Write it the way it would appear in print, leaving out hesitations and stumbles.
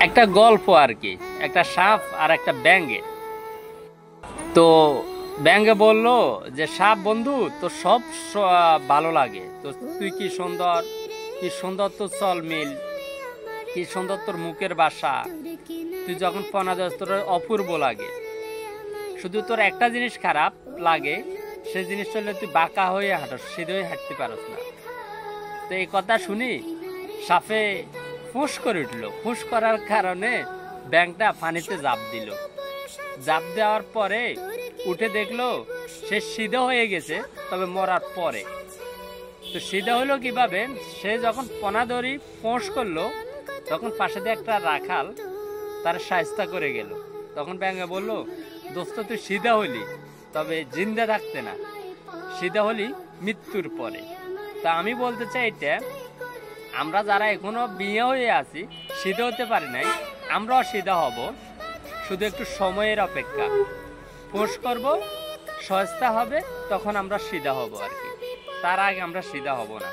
একটা গল্প আর কি, একটা সাপ আর একটা ব্যাঙে। তো ব্যাঙে বলল যে সাপ বন্ধু তো সব ভালো লাগে, তো তুই কি সুন্দর, কি সুন্দর তোর চল মিল, কি সুন্দর তোর মুখের বাসা, তুই যখন পনা দেস তোর অপূর্ব লাগে, শুধু তোর একটা জিনিস খারাপ লাগে, সেই জিনিসটা হলে তুই বাঁকা হয়ে হাঁটস, সিধে হয়ে হাঁটতে পারস না। তো এই কথা শুনি সাপে ফুস করে উঠলো। ফুস করার কারণে ব্যাঙটা পানিতে ঝাঁপ দিল। ঝাঁপ দেওয়ার পরে উঠে দেখলো সে সিধা হয়ে গেছে, তবে মরার পরে। তো সিধা হলো কিভাবে, সে যখন পনা ধরি ফোঁস করলো তখন পাশে দিয়ে একটা রাখাল তার সাহায্য করে গেল। তখন ব্যাঙে বলল, দোস্ত তুই সিধা হলি, তবে জিন্দা থাকতে না, সিধা হলি মৃত্যুর পরে। তা আমি বলতে চাই এটা, আমরা যারা এখনো বিয়ে হয়ে আছি, সিধা হতে পারি নাই, আমরাও সিধা হব, শুধু একটু সময়ের অপেক্ষা। ফোর্স করব, সস্তা হবে, তখন আমরা সিধা হব আর কি, তার আগে আমরা সিধা হব না।